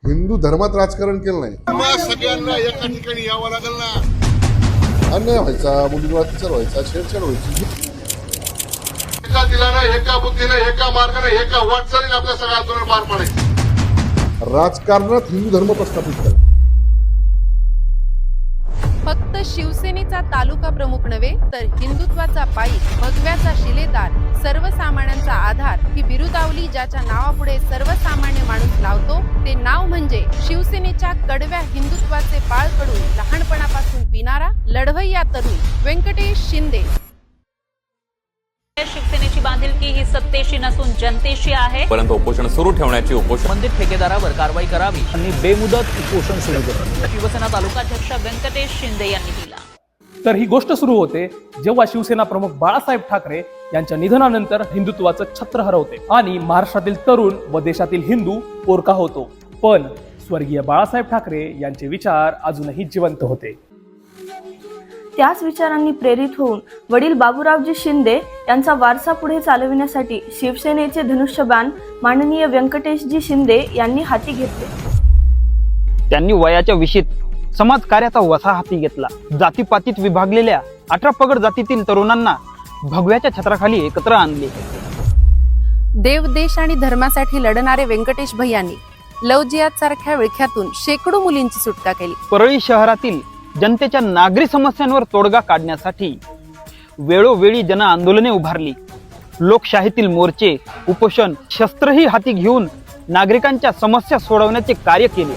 हिंदू धर्मात राजकारण केलं नाही. सगळ्यांना एका ठिकाणी यावं लागेल ना. अन्याय व्हायचा, मुलींवर अत्याचार व्हायचा, छेडछाड व्हायची. एका दिलानं, एका बुद्धीनं, एका मार्गाने, एका वाटचालीने आपल्या सगळ्या आंदोलन पार पाडायचं. राजकारणात हिंदू धर्म प्रस्थापित केला. फक्त शिवसेनेचा तालुका प्रमुख नव्हे तर हिंदुत्वाचा पाईक, भगव्याचा शिलेदार, सर्वसामान्यांचा आधार ही बिरुदावली ज्याच्या नावापुढे सर्वसामान्य माणूस लावतो ते नाव म्हणजे शिवसेनेच्या कडव्या हिंदुत्वाचे पाळकडून लहानपणापासून पिणारा लढवय्या तरुण व्यंकटेश शिंदे. शिवसेनेची बांधिलकी ही सत्तेशी नसून जनतेशी आहे. परंतु उपोषण सुरू ठेवण्याची संबंधित ठेकेदारावर कारवाई करावी आणि बेमुदत उपोषण सुरू करावे, शिवसेना तालुकाध्यक्ष व्यंकटेश शिंदे यांनी दिला. तर ही गोष्ट सुरू होते जेव्हा शिवसेना प्रमुख बाळासाहेब ठाकरे यांच्या निधनानंतर हिंदुत्वाचं छत्र हरवते आणि महाराष्ट्रातील तरुण व देशातील हिंदू पोरका होतो. पण स्वर्गीय बाळासाहेब ठाकरे यांचे विचार अजूनही जिवंत होते. त्याच विचारांनी प्रेरित होऊन वडील बाबूरावजी शिंदे यांचा वारसा पुढे चालविण्यासाठी शिवसेनेचे धनुष्यबाण माननीय व्यंकटेशजी शिंदे यांनी हाती घेतले. त्यांनी वयाच्या विशीत समाजकार्याचा वसा हाती घेतला. जातीपातीत विभागलेल्या 18 पगड जातीतील तरुणांना भगव्याच्या छत्राखाली एकत्र आणले. देव, देश आणि धर्मासाठी लढणारे व्यंकटेश भैयांनी लव जिहाद सारख्या विळख्यातून शेकडो मुलींची सुटका केली. परळी शहरातील जनतेच्या नागरी समस्यांवर तोडगा काढण्यासाठी वेळोवेळी जन आंदोलने उभारली. लोकशाहीतील मोर्चे, उपोषण, शस्त्रही हाती घेऊन नागरिकांच्या समस्या सोडवण्याचे कार्य केले.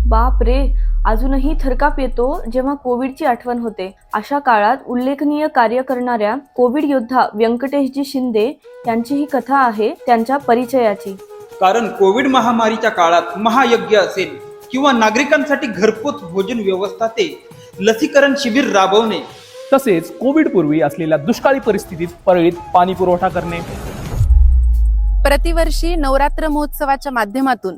बाप रे, अजूनही थरकाप येतो जेव्हा कोविडची आठवण होते. अशा काळात उल्लेखनीय कार्य करणाऱ्या कोविड योद्धा व्यंकटेशजी शिंदे यांची ही कथा आहे त्यांच्या परिचयाची. कारण कोविड महामारीच्या काळात महायज्ञ असेल किंवा नागरिकांसाठी घरपोच भोजन व्यवस्था ते लसीकरण शिबिर राबवणे, तसेच कोविड पूर्वी असलेल्या दुष्काळी परिस्थितीत परळीत पाणी पुरवठा करणे, प्रतिवर्षी नवरात्र महोत्सवाच्या माध्यमातून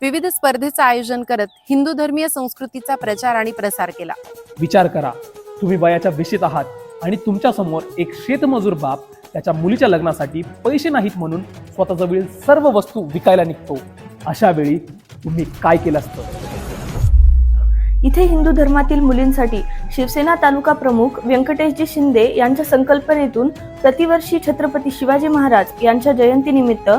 विविध स्पर्धेचं आयोजन करत हिंदू धर्मीय संस्कृतीचा प्रचार आणि प्रसार केला. विचार करा, तुम्ही वयाच्या विशीत आहात आणि तुमच्या समोर एक शेतमजूर बाप त्याच्या मुलीच्या लग्नासाठी पैसे नाहीत म्हणून स्वतःजवळील सर्व वस्तू विकायला निघतो. अशा वेळी तुम्ही काय केलं असतं? इथे हिंदू धर्मातील मुलींसाठी शिवसेना तालुका प्रमुख व्यंकटेशजी शिंदे यांच्या संकल्पनेतून प्रतिवर्षी छत्रपती शिवाजी महाराज यांच्या जयंतीनिमित्त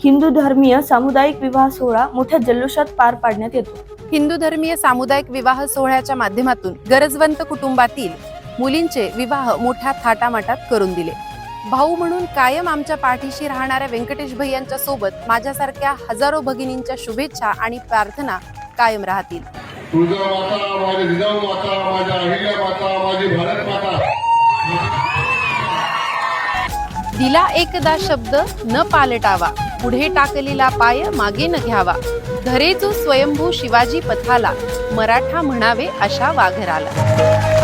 हिंदू धर्मीय सामुदायिक विवाह सोहळा मोठ्या जल्लोषात पार पाडण्यात येतो. हिंदू धर्मीय सामुदायिक विवाह सोहळ्याच्या माध्यमातून गरजवंत कुटुंबातील मुलींचे विवाह मोठ्या थाटामाटात करून दिले. भाऊ म्हणून कायम आमच्या पाठीशी राहणाऱ्या व्यंकटेश भैयांच्या सोबत माझ्यासारख्या हजारो भगिनींच्या शुभेच्छा आणि प्रार्थना कायम राहतील. तुळजा माता, माझी जिजाऊ माता, माझ्या अहिल्या माता, माझी भारत माता. दिला एकदा शब्द न पालटावा, पुढे टाकलेला पाय मागे न घ्यावा. धरे जो स्वयंभू शिवाजी पथाला, मराठा म्हणावे अशा वाघराला.